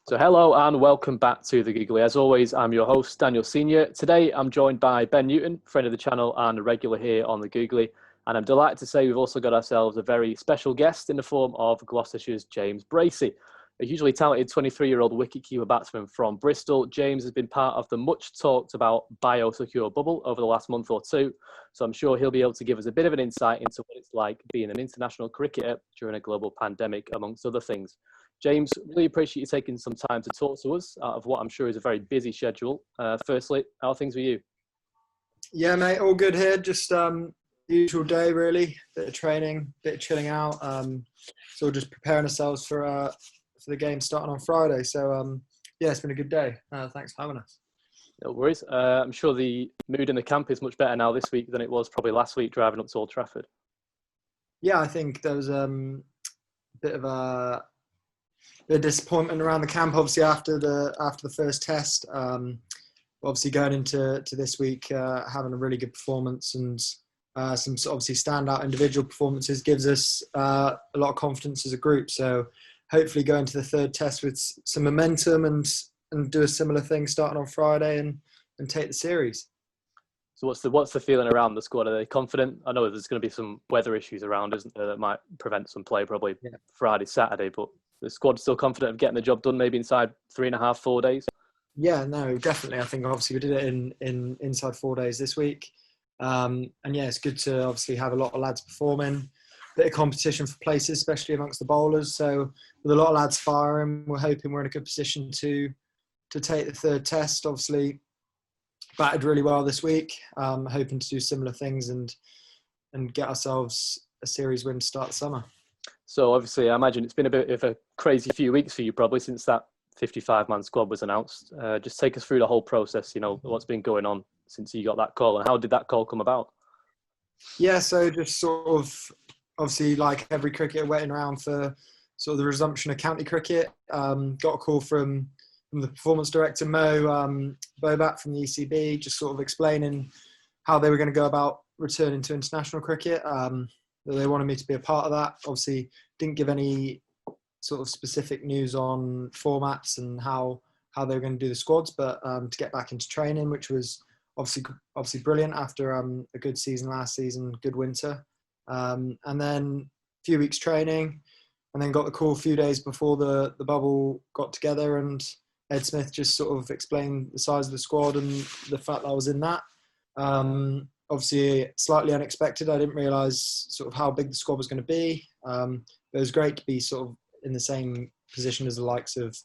So hello and welcome back to the Googly. As always, I'm your host, Daniel Senior. Today, I'm joined by Ben Newton, friend of the channel and a regular here on the Googly. And I'm delighted to say we've also got ourselves a very special guest in the form of Gloucestershire's James Bracey. A hugely talented 23-year-old wicket-keeper batsman from Bristol, James has been part of the much talked about biosecure bubble over the last month or two. So I'm sure he'll be able to give us a bit of an insight into what it's like being an international cricketer during a global pandemic, amongst other things. James, really appreciate you taking some time to talk to us out of what I'm sure is a very busy schedule. Firstly, how are things with you? Yeah, mate, all good here. Just usual day, really. Bit of training, bit of chilling out. So just preparing ourselves for the game starting on Friday. So yeah, it's been a good day. Thanks for having us. No worries. I'm sure the mood in the camp is much better now this week than it was probably last week driving up to Old Trafford. Yeah, I think there was a bit of a disappointment around the camp, obviously after the first test. Obviously going into this week, having a really good performance and some obviously standout individual performances gives us a lot of confidence as a group. So hopefully go into the third test with some momentum and do a similar thing starting on Friday and take the series. So what's the feeling around the squad? Are they confident? I know there's going to be some weather issues around, isn't there, that might prevent some play probably Friday, Saturday, but the squad's still confident of getting the job done maybe inside 3.5, 4 days? Yeah, no, definitely. I think obviously we did it in inside 4 days this week. And yeah, it's good to obviously have a lot of lads performing. Bit of competition for places, especially amongst the bowlers. So with a lot of lads firing, we're hoping we're in a good position to take the third test. Obviously batted really well this week. Hoping to do similar things and get ourselves a series win to start the summer. So obviously, I imagine it's been a bit of a crazy few weeks for you probably since that 55-man squad was announced. Just take us through the whole process, what's been going on since you got that call and how did that call come about? Yeah, so just sort of, obviously like every cricketer waiting around for sort of the resumption of county cricket. Got a call from the performance director, Mo Bobat from the ECB, just sort of explaining how they were going to go about returning to international cricket. They wanted me to be a part of that. Obviously, didn't give any sort of specific news on formats and how they were going to do the squads, but to get back into training, which was obviously brilliant after a good season last season, good winter. And then a few weeks training, and then got the call a few days before the bubble got together, and Ed Smith just sort of explained the size of the squad and the fact that I was in that. Obviously, slightly unexpected. I didn't realise sort of how big the squad was going to be. It was great to be sort of in the same position as the likes of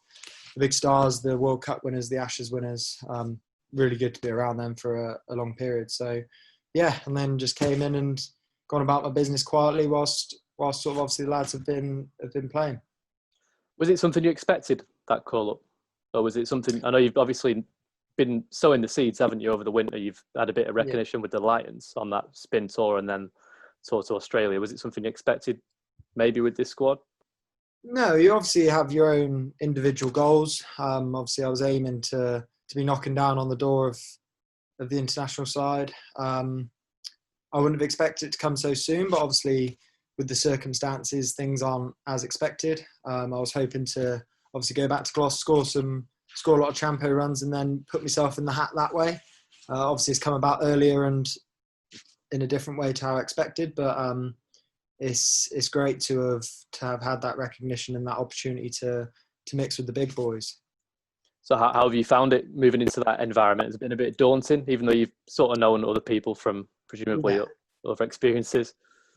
the big stars, the World Cup winners, the Ashes winners. Really good to be around them for a long period. So, yeah, and then just came in and gone about my business quietly whilst sort of obviously the lads have been playing. Was it something you expected, that call up? Or was it something, I know you've obviously been sowing the seeds, haven't you, over the winter? You've had a bit of recognition with the Lions on that spin tour and then tour to Australia. Was it something you expected maybe with this squad? No, you obviously have your own individual goals. Obviously, I was aiming to be knocking down on the door of the international side. I wouldn't have expected it to come so soon, but obviously with the circumstances, things aren't as expected. I was hoping to obviously go back to Gloucester, score a lot of Champo runs and then put myself in the hat that way. Obviously, it's come about earlier and in a different way to how I expected, but it's great to have had that recognition and that opportunity to mix with the big boys. So how have you found it moving into that environment? Has it been a bit daunting, even though you've sort of known other people from presumably other experiences?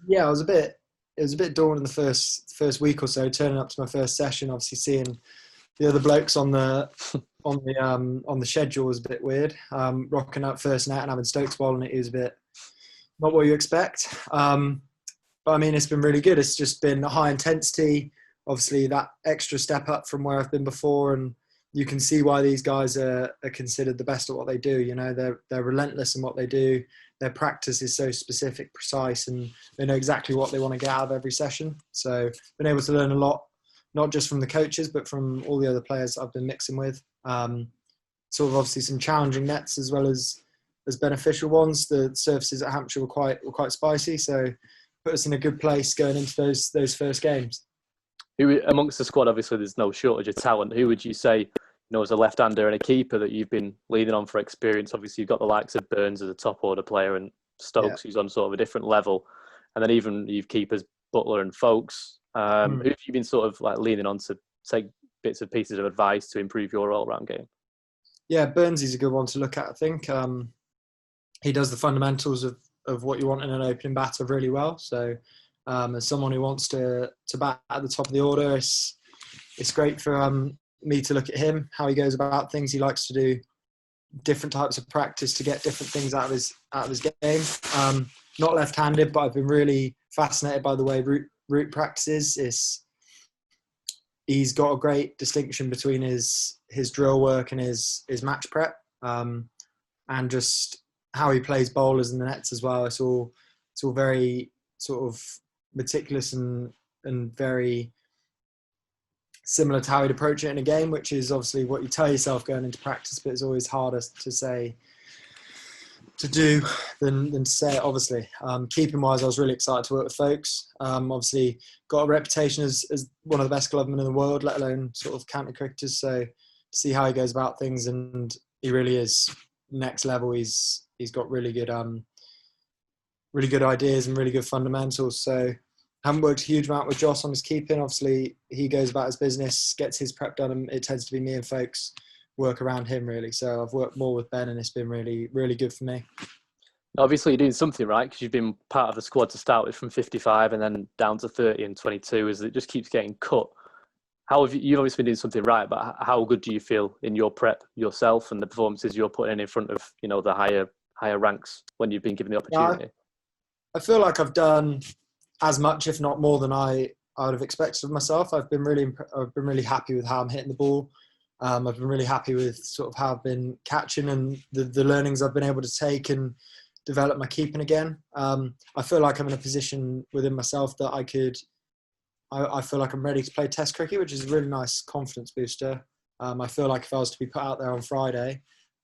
Yeah, it was a bit daunting the first week or so, turning up to my first session, obviously seeing the other blokes on the schedule was a bit weird. Rocking up first net and having Stokes bowling it is a bit not what you expect. But I mean, it's been really good. It's just been high intensity. Obviously, that extra step up from where I've been before, and you can see why these guys are considered the best at what they do. You know, they're relentless in what they do. Their practice is so specific, precise, and they know exactly what they want to get out of every session. So, been able to learn a lot, not just from the coaches, but from all the other players I've been mixing with. Sort of obviously some challenging nets as well as beneficial ones. The surfaces at Hampshire were quite spicy, so put us in a good place going into those first games. Who amongst the squad, obviously, there's no shortage of talent. Who would you say, as a left-hander and a keeper that you've been leaning on for experience? Obviously, you've got the likes of Burns as a top order player and Yeah. Stokes, who's on sort of a different level, and then even you've keepers Butler and Folkes. Who have you been sort of like leaning on to take bits and pieces of advice to improve your all-round game? Yeah, Burns is a good one to look at, I think. He does the fundamentals of what you want in an opening batter really well. So as someone who wants to bat at the top of the order, it's great for me to look at him, how he goes about things. He likes to do different types of practice to get different things out of his game. Not left-handed, but I've been really fascinated by the way route practices. He's got a great distinction between his drill work and his match prep, and just how he plays bowlers in the nets as well. It's all very sort of meticulous and very similar to how he'd approach it in a game, which is obviously what you tell yourself going into practice, but it's always harder to do than to say it, obviously. Keeping wise, I was really excited to work with Folkes. Obviously got a reputation as one of the best glovemen in the world, let alone sort of county cricketers. So to see how he goes about things, and he really is next level. He's got really good ideas and really good fundamentals. So haven't worked a huge amount with Joss on his keeping. Obviously, he goes about his business, gets his prep done, and it tends to be me and Folkes work around him, really. So I've worked more with Ben, and it's been really, really good for me. Obviously, you're doing something right because you've been part of the squad to start with from 55 and then down to 30 and 22 as it just keeps getting cut. How have you've obviously been doing something right, but how good do you feel in your prep yourself and the performances you're putting in front of, the higher ranks when you've been given the opportunity? I feel like I've done as much, if not more, than I would have expected of myself. I've been really happy with how I'm hitting the ball. I've been really happy with sort of how I've been catching and the learnings I've been able to take and develop my keeping again. I feel like I'm in a position within myself that I feel like I'm ready to play Test cricket, which is a really nice confidence booster. I feel like if I was to be put out there on Friday,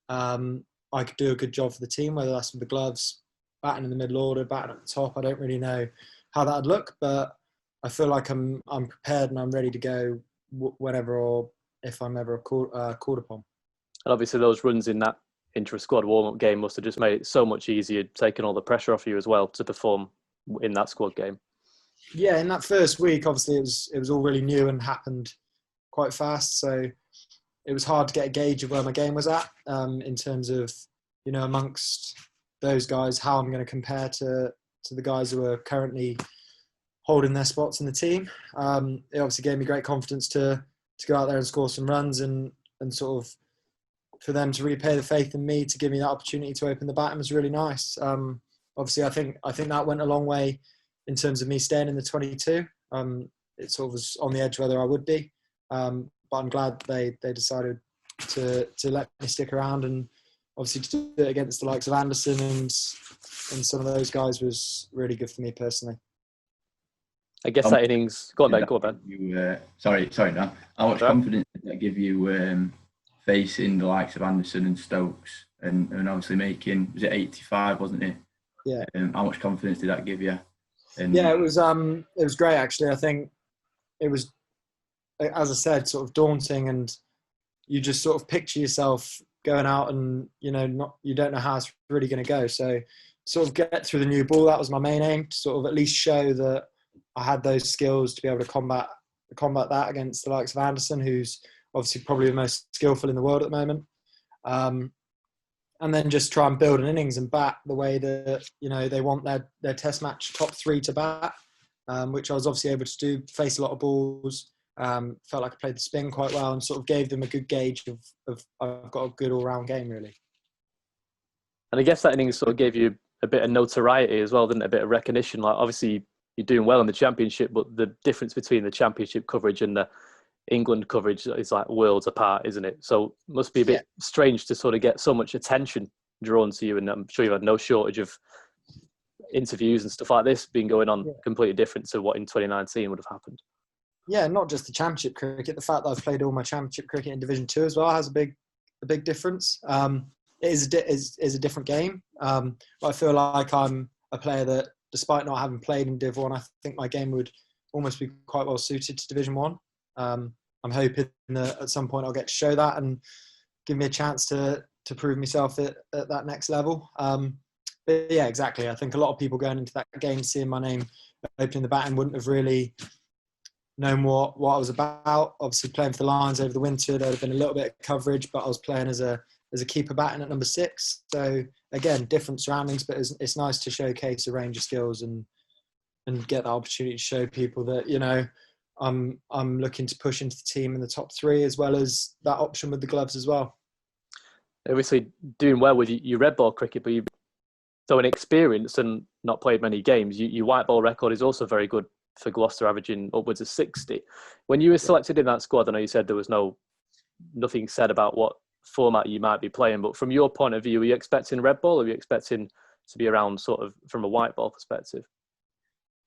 I could do a good job for the team, whether that's with the gloves, batting in the middle order, batting at the top. I don't really know how that'd look, but I feel like I'm prepared and I'm ready to go whenever or if I'm ever called upon. And obviously those runs in that intra-squad warm-up game must have just made it so much easier, taking all the pressure off you as well to perform in that squad game. Yeah, in that first week, obviously it was all really new and happened quite fast, so it was hard to get a gauge of where my game was at in terms of, amongst those guys, how I'm going to compare to the guys who are currently holding their spots in the team. It obviously gave me great confidence to go out there and score some runs and sort of for them to repay the faith in me to give me that opportunity to open the batting was really nice. Obviously, I think that went a long way in terms of me staying in the 22. It sort of was on the edge whether I would be, but I'm glad they decided to let me stick around, and obviously to do it against the likes of Anderson and some of those guys was really good for me personally. I guess that innings. Go on, Ben. Sorry, Dan. How much confidence did that give you facing the likes of Anderson and Stokes and obviously making, was it 85, wasn't it? Yeah. How much confidence did that give you? Yeah, it was great actually. I think it was, as I said, sort of daunting, and you just sort of picture yourself going out and you don't know how it's really going to go. So sort of get through the new ball. That was my main aim, to sort of at least show that I had those skills to be able to combat that against the likes of Anderson, who's obviously probably the most skillful in the world at the moment. And then just try and build an innings and bat the way that, they want their test match top three to bat, which I was obviously able to do, face a lot of balls, felt like I played the spin quite well and sort of gave them a good gauge of I've got a good all-round game, really. And I guess that innings sort of gave you a bit of notoriety as well, didn't it? A bit of recognition. Like obviously you're doing well in the championship, but the difference between the championship coverage and the England coverage is like worlds apart, isn't it? So it must be a bit strange to sort of get so much attention drawn to you, and I'm sure you've had no shortage of interviews and stuff like this being going on completely different to what in 2019 would have happened. Yeah, not just the championship cricket. The fact that I've played all my championship cricket in Division 2 as well has a big difference. It is a different game, but I feel like I'm a player that, despite not having played in Div 1, I think my game would almost be quite well suited to Division 1. I'm hoping that at some point I'll get to show that and give me a chance to prove myself at that next level. But yeah, exactly. I think a lot of people going into that game, seeing my name opening the batting, wouldn't have really known what I was about. Obviously, playing for the Lions over the winter, there'd have been a little bit of coverage, but I was playing as a keeper batting at number 6. So again, different surroundings, but it's nice to showcase a range of skills and get the opportunity to show people that, you know, I'm looking to push into the team in the top 3, as well as that option with the gloves as well. Obviously, doing well with your red ball cricket, but you've so inexperienced and not played many games. Your white ball record is also very good for Gloucester, averaging upwards of 60. When you were selected in that squad, I know you said there was nothing said about what format you might be playing, but from your point of view, are you expecting red ball, or are you expecting to be around sort of from a white ball perspective?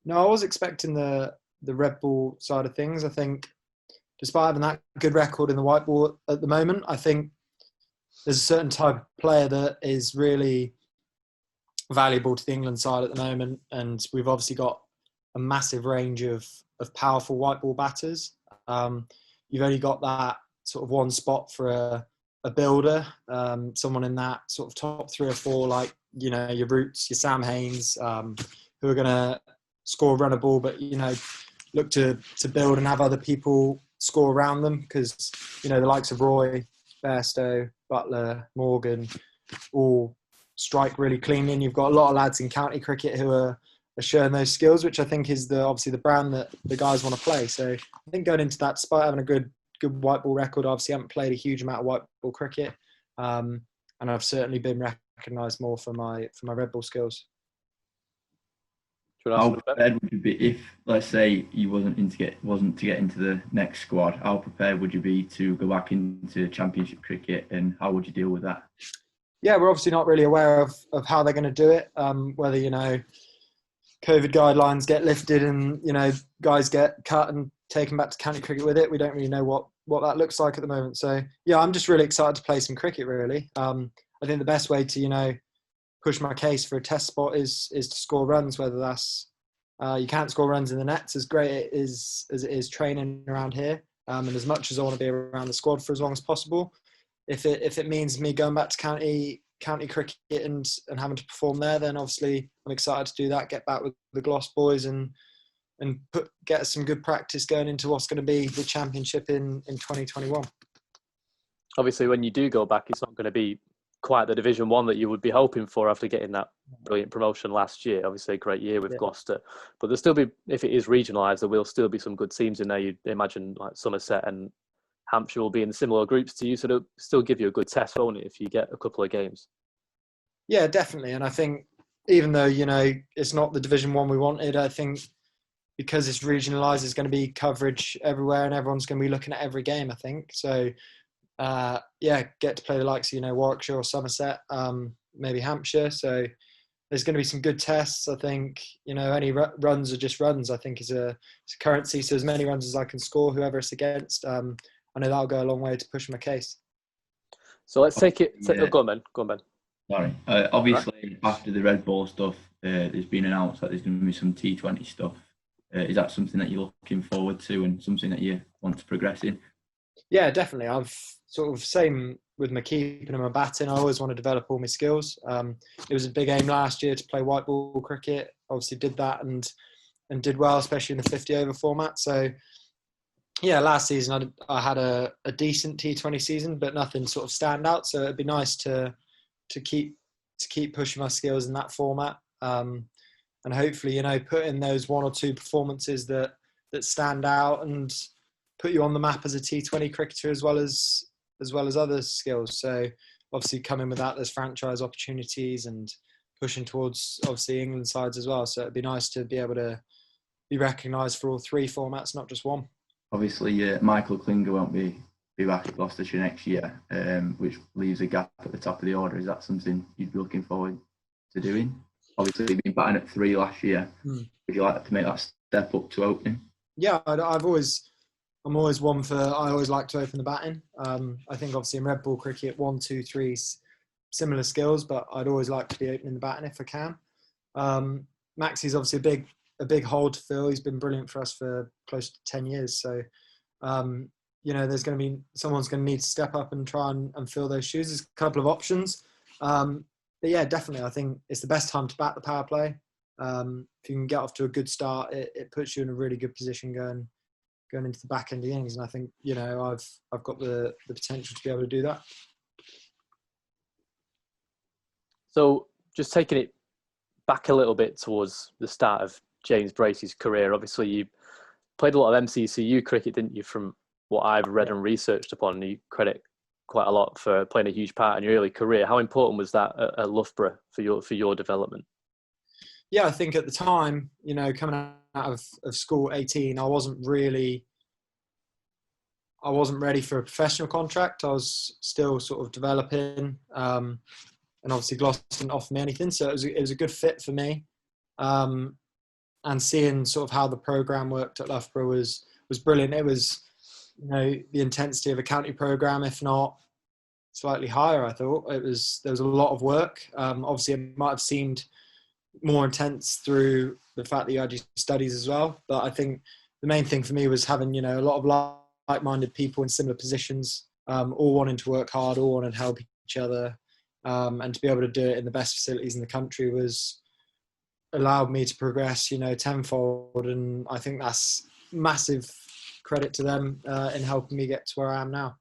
No, I was expecting the red ball side of things. I think despite having that good record in the white ball at the moment, I think there's a certain type of player that is really valuable to the England side at the moment, and we've obviously got a massive range of powerful white ball batters. You've only got that sort of one spot for a builder, someone in that sort of top 3 or 4, like, you know, your Roots, your Sam Haines, who are going to score, run a ball, but, you know, look to build and have other people score around them, because, you know, the likes of Roy, Bairstow, Butler, Morgan, all strike really cleanly, and you've got a lot of lads in county cricket who are showing those skills, which I think is obviously the brand that the guys want to play. So I think going into that, despite having a good white ball record, obviously I haven't played a huge amount of white ball cricket, and I've certainly been recognised more for my red ball skills. How prepared would you be if, let's say, you wasn't to get into the next squad? How prepared would you be to go back into Championship cricket, and how would you deal with that? Yeah, we're obviously not really aware of how they're going to do it. Whether, you know, COVID guidelines get lifted and, you know, guys get cut and taken back to county cricket with it. We don't really know what that looks like at the moment. So yeah, I'm just really excited to play some cricket, really. I think the best way to, you know, push my case for a test spot is to score runs, whether that's you can't score runs in the nets, as great as it is training around here, and as much as I want to be around the squad for as long as possible, if it means me going back to county cricket and having to perform there, then obviously I'm excited to do that, get back with the Gloss boys and get some good practice going into what's going to be the Championship in 2021. Obviously, when you do go back, it's not going to be quite the Division 1 that you would be hoping for after getting that brilliant promotion last year. Obviously, a great year with Gloucester. But there'll still be, if it is regionalised, there will still be some good teams in there. You'd imagine like Somerset and Hampshire will be in similar groups to you, so they'll still give you a good test, won't it, if you get a couple of games? Yeah, definitely. And I think even though, you know, it's not the Division 1 we wanted, I think because it's regionalised, there's going to be coverage everywhere and everyone's going to be looking at every game, I think. So, get to play the likes of, you know, Warwickshire or Somerset, maybe Hampshire. So there's going to be some good tests. I think, you know, any runs are just runs, I think, is a currency. So as many runs as I can score, whoever it's against, I know that'll go a long way to push my case. So let's take it. Go on, Ben. Sorry. Obviously, after the red ball stuff, there's been announced that there's going to be some T20 stuff. Is that something that you're looking forward to and something that you want to progress in? Yeah, definitely. I've sort of, same with my keeping and my batting, I always want to develop all my skills. It was a big aim last year to play white ball cricket. Obviously did that and did well, especially in the 50 over format. So yeah, last season I had a decent T20 season, but nothing sort of stand out. So it'd be nice to keep pushing my skills in that format, and hopefully, you know, put in those 1 or 2 performances that stand out and put you on the map as a T20 cricketer as well as other skills. So obviously coming with that, there's franchise opportunities and pushing towards obviously England sides as well. So it'd be nice to be able to be recognised for all 3 formats, not just one. Obviously, Michael Klinger won't be back at Gloucestershire next year, which leaves a gap at the top of the order. Is that something you'd be looking forward to doing? Obviously, you've been batting at 3 last year. Would you like to make that step up to opening? Yeah, I'm always one for. I always like to open the batting. I think obviously in red ball cricket, 1, 2, 3, similar skills, but I'd always like to be opening the batting if I can. Maxi's obviously a big hole to fill. He's been brilliant for us for close to 10 years. So, there's going to be someone's going to need to step up and try and fill those shoes. There's a couple of options. But yeah, definitely, I think it's the best time to bat the power play. If you can get off to a good start, it puts you in a really good position going into the back end of the innings. And I think, I've got the potential to be able to do that. So just taking it back a little bit towards the start of James Bracey's career, obviously you played a lot of MCCU cricket, didn't you, from what I've read and researched upon, and you credit quite a lot for playing a huge part in your early career. How important was that at Loughborough for your development? Yeah, I think at the time, coming out of school at 18, I wasn't ready for a professional contract. I was still sort of developing, and obviously Gloucester didn't offer me anything, so it was a good fit for me. And seeing sort of how the program worked at Loughborough was brilliant. It was, the intensity of a county program, if not slightly higher. I thought there was a lot of work. Obviously, it might have seemed more intense through the fact that you had your studies as well. But I think the main thing for me was having, a lot of like-minded people in similar positions, all wanting to work hard, all wanting to help each other, and to be able to do it in the best facilities in the country allowed me to progress, tenfold. And I think that's massive credit to them in helping me get to where I am now.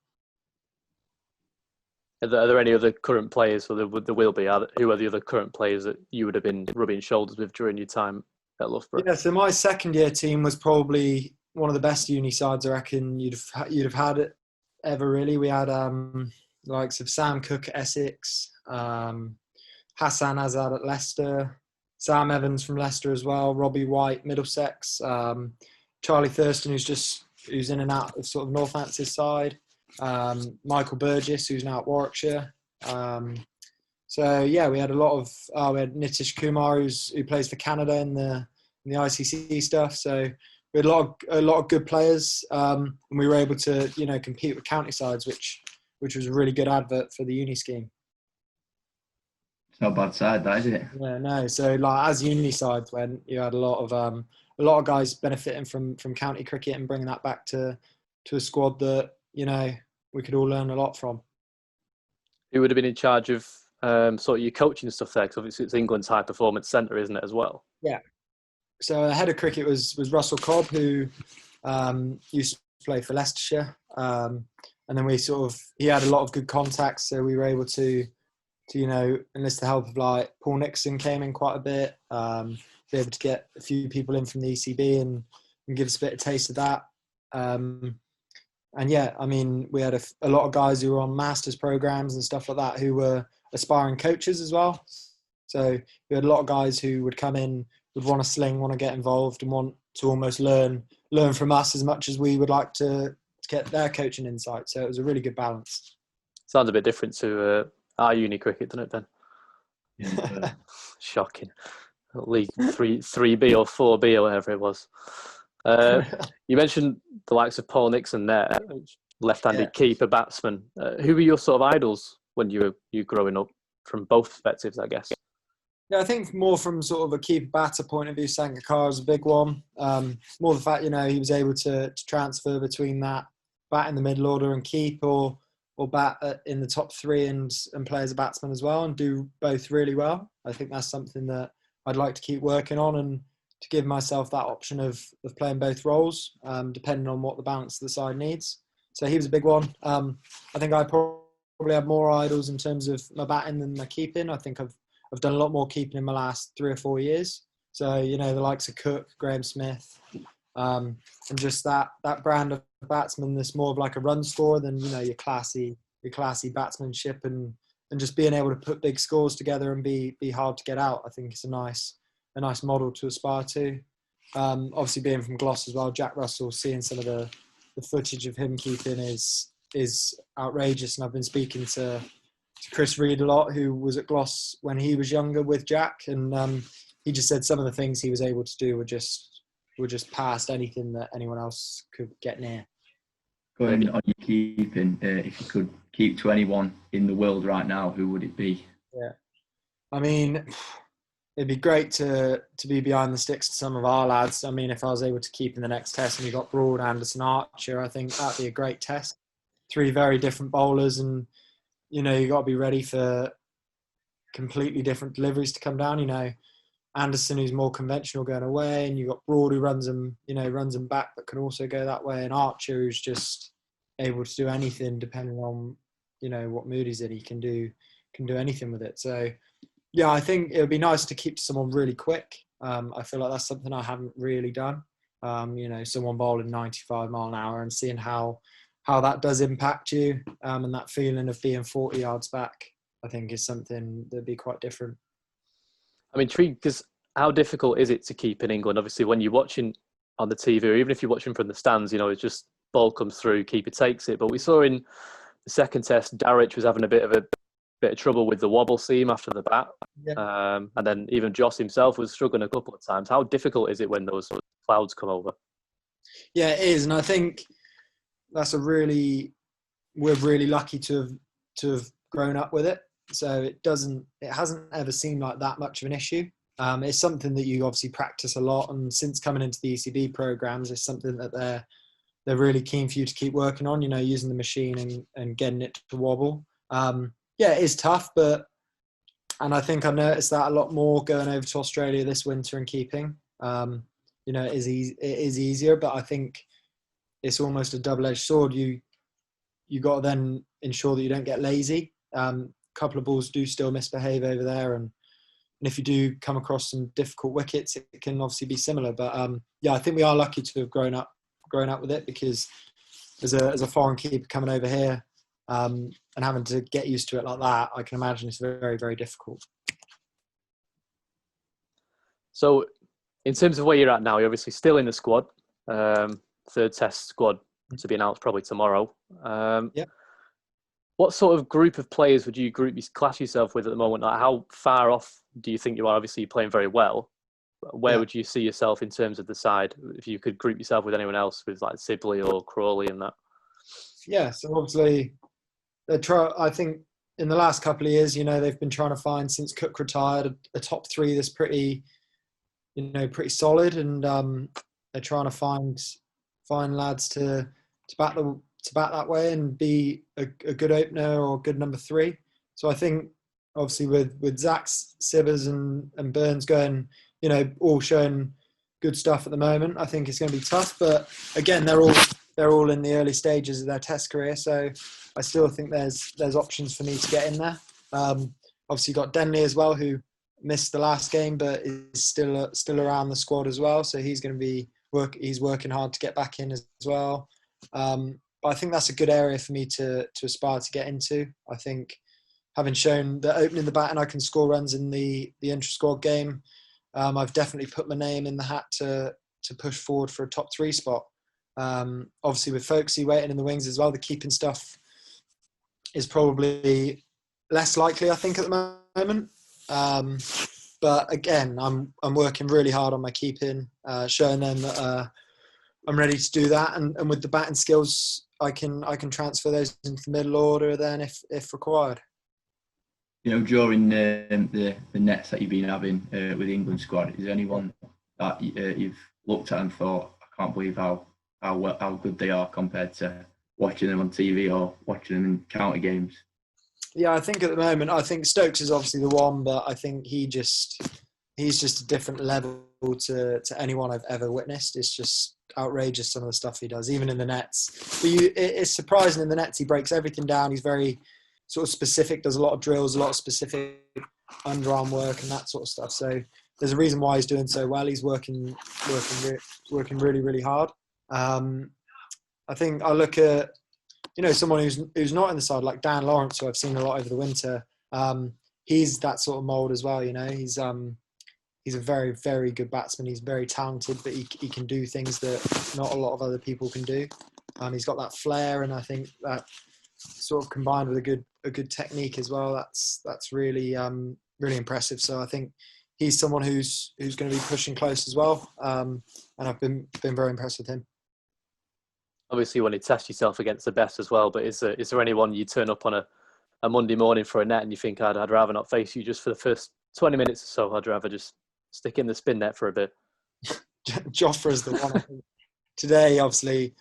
Are there any other current players, or there will be, who are the other current players that you would have been rubbing shoulders with during your time at Loughborough? Yeah, so my second year team was probably one of the best uni sides I reckon you'd have had it ever, really. We had the likes of Sam Cook at Essex, Hassan Azad at Leicester, Sam Evans from Leicester as well, Robbie White, Middlesex, Charlie Thurston, who's in and out of sort of Northampton's side, Michael Burgess, who's now at Warwickshire. So yeah, we had a lot of we had Nitish Kumar, who plays for Canada in the ICC stuff. So we had a lot of good players, and we were able to compete with county sides, which was a really good advert for the uni scheme. It's not a bad side, that, is it? Yeah, no. So as uni sides went, you had a lot of guys benefiting from county cricket and bringing that back to a squad that we could all learn a lot from. Who would have been in charge of sort of your coaching stuff there? Because obviously it's England's high performance centre, isn't it, as well? Yeah. So the head of cricket was Russell Cobb, who used to play for Leicestershire, and then he had a lot of good contacts, so we were able to enlist the help of Paul Nixon came in quite a bit, be able to get a few people in from the ECB and give us a bit of taste of that. And yeah, I mean, we had a lot of guys who were on master's programs and stuff like that who were aspiring coaches as well. So we had a lot of guys who would come in, would want to sling, want to get involved, and want to almost learn from us as much as we would like to get their coaching insight. So it was a really good balance. Sounds a bit different to our uni cricket, doesn't it, Ben? Yeah, Shocking. League 3B or 4B or whatever it was. You mentioned the likes of Paul Nixon there, left-handed keeper, batsman. Who were your sort of idols when you were growing up, from both perspectives, I guess? Yeah, I think more from sort of a keeper-batter point of view, Sangakkara was a big one. More the fact, he was able to transfer between that, bat in the middle order and keep, or bat in the top three and play as a batsman as well, and do both really well. I think that's something that I'd like to keep working on, and to give myself that option of playing both roles, depending on what the balance of the side needs. So he was a big one. I think I probably have more idols in terms of my batting than my keeping. I think I've done a lot more keeping in my last 3 or 4 years. So, the likes of Cook, Graham Smith, and just that brand of batsman that's more of like a run scorer than, your classy batsmanship, and just being able to put big scores together and be hard to get out. I think it's a nice model to aspire to. Obviously being from Gloucester as well, Jack Russell, seeing some of the footage of him keeping is outrageous. And I've been speaking to Chris Reed a lot, who was at Gloss when he was younger with Jack, and he just said some of the things he was able to do were just past anything that anyone else could get near. Going on your keeping, if you could keep to anyone in the world right now, who would it be? Yeah, I mean, it'd be great to be behind the sticks to some of our lads. I mean, if I was able to keep in the next test and we got Broad, Anderson, Archer, I think that'd be a great test. 3 very different bowlers, and you got to be ready for completely different deliveries to come down. Anderson, who's more conventional going away, and you've got Broad, who runs them back, but can also go that way, and Archer, who's just able to do anything depending on what mood he's in. He can do anything with it. So yeah, I think it would be nice to keep someone really quick. I feel like that's something I haven't really done. Someone bowling 95 mile an hour and seeing how that does impact you, and that feeling of being 40 yards back, I think is something that'd be quite different. I'm intrigued because how difficult is it to keep in England? Obviously, when you're watching on the TV, or even if you're watching from the stands, it's just ball comes through, keeper takes it. But we saw in the second test, Darrich was having a bit of trouble with the wobble seam after the bat. Yeah. And then even Joss himself was struggling a couple of times. How difficult is it when those clouds come over? Yeah, it is. And I think that's we're really lucky to have grown up with it. So it hasn't ever seemed like that much of an issue. It's something that you obviously practice a lot. And since coming into the ECB programs, it's something that they're really keen for you to keep working on, using the machine and getting it to wobble. Yeah, it is tough, and I think I noticed that a lot more going over to Australia this winter and keeping. It is easier, but I think it's almost a double-edged sword. You got to then ensure that you don't get lazy. A couple of balls do still misbehave over there, and if you do come across some difficult wickets, it can obviously be similar. But yeah, I think we are lucky to have grown up with it, because as a foreign keeper coming over here, and having to get used to it like that, I can imagine it's very, very difficult. So in terms of where you're at now, you're obviously still in the squad, third test squad to be announced probably tomorrow. Yeah. What sort of group of players would you class yourself with at the moment? Like, how far off do you think you are? Obviously, you're playing very well. Where would you see yourself in terms of the side, if you could group yourself with anyone else, with like Sibley or Crawley and that? Yeah, so obviously, I think in the last couple of years, they've been trying to find, since Cook retired, a top 3 that's pretty solid, and they're trying to find lads to bat that way and be a good opener or a good number 3. So I think obviously with Zach, Sibbers and Burns going, all showing good stuff at the moment, I think it's going to be tough. But again, they're all in the early stages of their test career, so I still think there's options for me to get in there. Obviously, got Denley as well, who missed the last game, but is still around the squad as well. So he's going to be he's working hard to get back in as well. But I think that's a good area for me to aspire to get into. I think having shown that opening the bat and I can score runs in the intra-squad game, I've definitely put my name in the hat to push forward for a top 3 spot. Obviously with Folksy waiting in the wings as well, the keeping stuff is probably less likely, I think, at the moment. But again, I'm working really hard on my keeping, showing them that I'm ready to do that, and with the batting skills, I can transfer those into the middle order then if required. During the nets that you've been having with the England squad, is there anyone that you've looked at and thought, I can't believe how good they are compared to watching them on TV or watching them in county games? Yeah, I think at the moment, I think Stokes is obviously the one, but I think he's just a different level to anyone I've ever witnessed. It's just outrageous, some of the stuff he does, even in the nets. But it's surprising in the nets. He breaks everything down. He's very sort of specific, does a lot of drills, a lot of specific underarm work and that sort of stuff. So there's a reason why he's doing so well. He's working really, really hard. I think I look at, someone who's not in the side, like Dan Lawrence, who I've seen a lot over the winter. He's that sort of mould as well. He's a very, very good batsman. He's very talented, but he can do things that not a lot of other people can do. He's got that flair, and I think that sort of combined with a good technique as well, that's really really impressive. So I think he's someone who's going to be pushing close as well, and I've been very impressed with him. Obviously, you want to test yourself against the best as well, but is there anyone you turn up on a Monday morning for a net and you think, I'd rather not face you just for the first 20 minutes or so, I'd rather just stick in the spin net for a bit. Jofra's the one. I think. Today, obviously,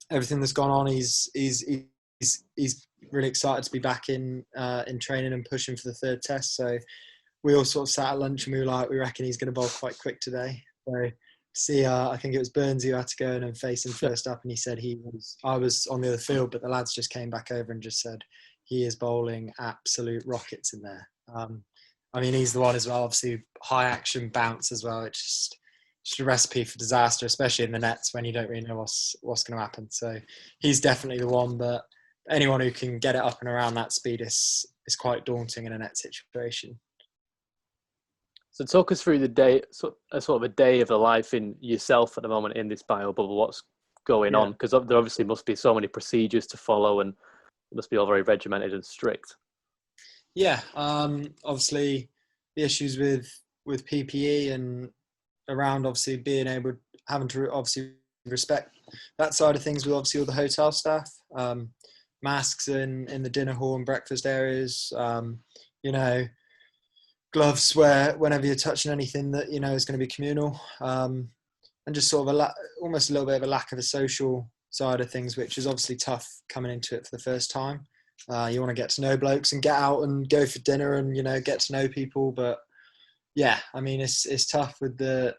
everything that's gone on, he's really excited to be back in training and pushing for the third test. So we all sort of sat at lunch and we were like, we reckon he's going to bowl quite quick today. So see, I think it was Burns who had to go in and face him first up, and he said I was on the other field, but the lads just came back over and just said he is bowling absolute rockets in there. I mean, he's the one as well, obviously high action bounce as well. It's just a recipe for disaster, especially in the nets when you don't really know what's going to happen. So he's definitely the one, but anyone who can get it up and around that speed is quite daunting in a net situation. So talk us through the day, sort of a day of the life in yourself at the moment in this bio bubble. What's going on? Because there obviously must be so many procedures to follow, and it must be all very regimented and strict. Yeah, obviously the issues with PPE and around obviously having to obviously respect that side of things with obviously all the hotel staff, masks in the dinner hall and breakfast areas, gloves whenever you're touching anything that is going to be communal, and just sort of almost a little bit of a lack of a social side of things, which is obviously tough coming into it for the first time. You want to get to know blokes and get out and go for dinner and get to know people, but yeah, I mean it's tough with the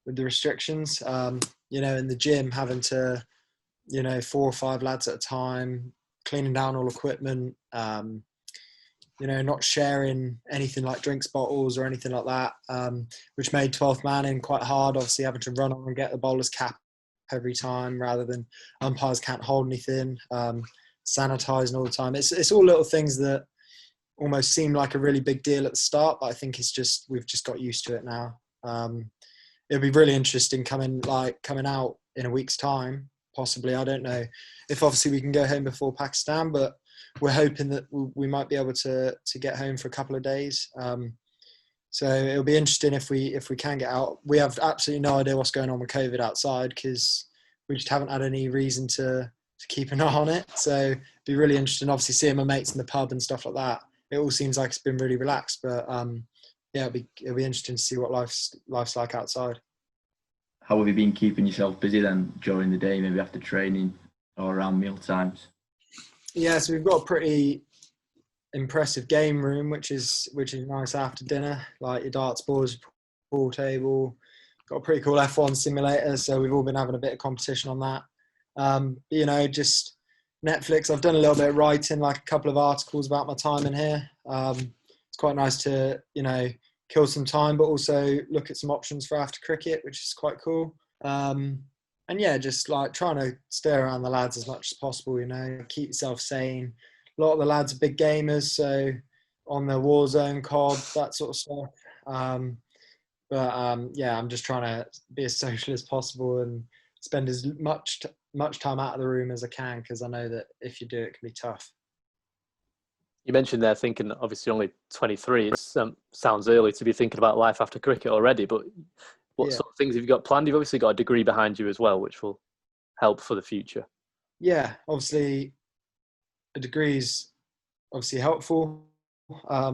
restrictions. In the gym, having to 4 or 5 lads at a time, cleaning down all equipment, not sharing anything like drinks bottles or anything like that, which made 12th man in quite hard, obviously having to run on and get the bowler's cap every time rather than umpires can't hold anything, sanitising all the time. It's all little things that almost seem like a really big deal at the start, but I think we've just got used to it now. It'll be really interesting coming out in a week's time, possibly. I don't know if obviously we can go home before Pakistan, but we're hoping that we might be able to get home for a couple of days. So it'll be interesting if we can get out. We have absolutely no idea what's going on with COVID outside because we just haven't had any reason to keep an eye on it. So it'd be really interesting, obviously, seeing my mates in the pub and stuff like that. It all seems like it's been really relaxed, but it'll be interesting to see what life's like outside. How have you been keeping yourself busy then during the day, maybe after training or around meal times? Yeah, so we've got a pretty impressive game room, which is nice after dinner. Like your darts boards, pool table. Got a pretty cool F1 simulator, so we've all been having a bit of competition on that. Just Netflix. I've done a little bit of writing, like a couple of articles about my time in here. It's quite nice to kill some time, but also look at some options for after cricket, which is quite cool. And yeah, just like trying to stay around the lads as much as possible, keep yourself sane. A lot of the lads are big gamers, so on their Warzone, COD, that sort of stuff. Yeah, I'm just trying to be as social as possible and spend as much time out of the room as I can, because I know that if you do, it can be tough. You mentioned there thinking, obviously only 23, it sounds early to be thinking about life after cricket already, but what sort of things have you got planned? You've obviously got a degree behind you as well, which will help for the future. Yeah, obviously a degree is obviously helpful. I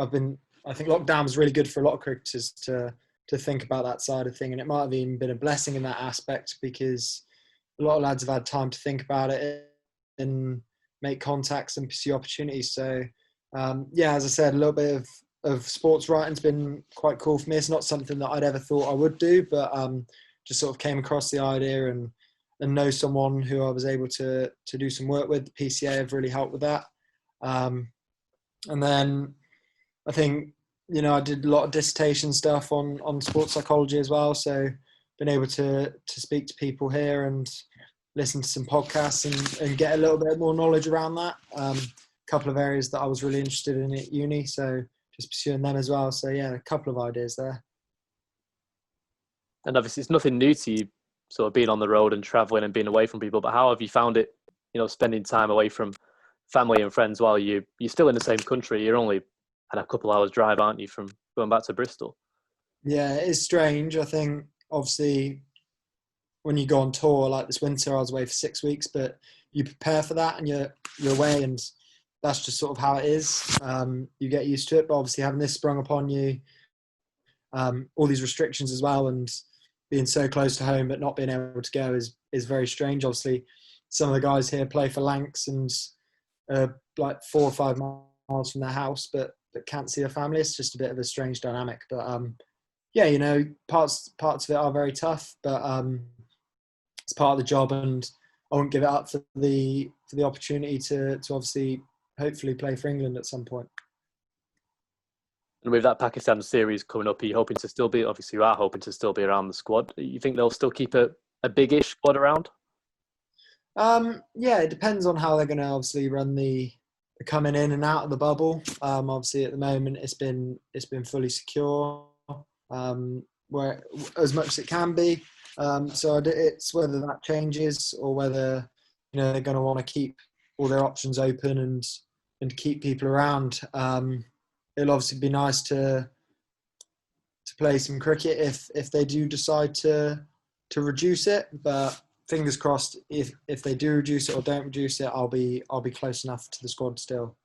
think lockdown was really good for a lot of cricketers to think about that side of thing, and it might have even been a blessing in that aspect because a lot of lads have had time to think about it and make contacts and pursue opportunities. So as I said, a little bit of sports writing's been quite cool for me. It's not something that I'd ever thought I would do, but just sort of came across the idea and know someone who I was able to do some work with. The PCA have really helped with that. And then I think, I did a lot of dissertation stuff on sports psychology as well. So been able to speak to people here and listen to some podcasts and get a little bit more knowledge around that. A couple of areas that I was really interested in at uni. So just pursuing them as well. So yeah, a couple of ideas there. And obviously it's nothing new to you, sort of being on the road and traveling and being away from people, but how have you found it, spending time away from family and friends while you're still in the same country? You're only at a couple hours drive, aren't you, from going back to Bristol? Yeah, it is strange. I think obviously when you go on tour, like this winter I was away for 6 weeks, but you prepare for that and you're away, and that's just sort of how it is. You get used to it, but obviously having this sprung upon you, all these restrictions as well, and being so close to home but not being able to go is very strange. Obviously, some of the guys here play for Lancs and like 4 or 5 miles from their house, but can't see their family. It's just a bit of a strange dynamic. But yeah, you know, parts of it are very tough, but it's part of the job, and I won't give it up for the opportunity to obviously hopefully play for England at some point. And with that Pakistan series coming up, are you hoping to still be, obviously you are hoping to still be around the squad? You think they'll still keep a big-ish squad around? Yeah, it depends on how they're going to obviously run the coming in and out of the bubble. Obviously at the moment it's been fully secure, where as much as it can be. So it's whether that changes or whether, you know, they're going to want to keep all their options open and keep people around. It'll obviously be nice to play some cricket if they do decide to reduce it, but fingers crossed, if they do reduce it or don't reduce it, I'll be close enough to the squad still.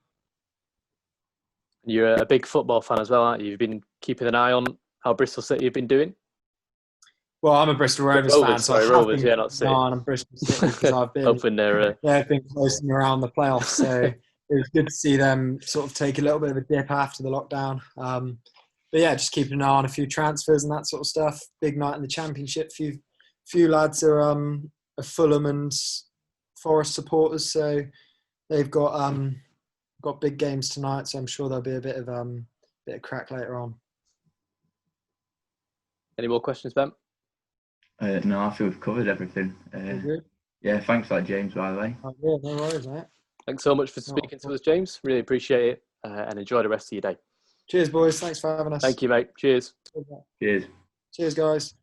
You're a big football fan as well, aren't you? You've been keeping an eye on how Bristol City have been doing. Well, I'm a Bristol Rovers fan, so Rovers, yeah, not City. I'm Bristol City because I've been hoping they've been closing around the playoffs. So it was good to see them sort of take a little bit of a dip after the lockdown. But yeah, just keeping an eye on a few transfers and that sort of stuff. Big night in the Championship. Few lads are Fulham and Forest supporters, so they've got big games tonight. So I'm sure there'll be a bit of crack later on. Any more questions, Ben? No, I feel we've covered everything. Yeah, thanks for that, James, by the way. Oh, yeah, no worries, mate. Thanks so much for speaking to us, James. Really appreciate it, and enjoy the rest of your day. Cheers, boys. Thanks for having us. Thank you, mate. Cheers. Cheers. Cheers, guys.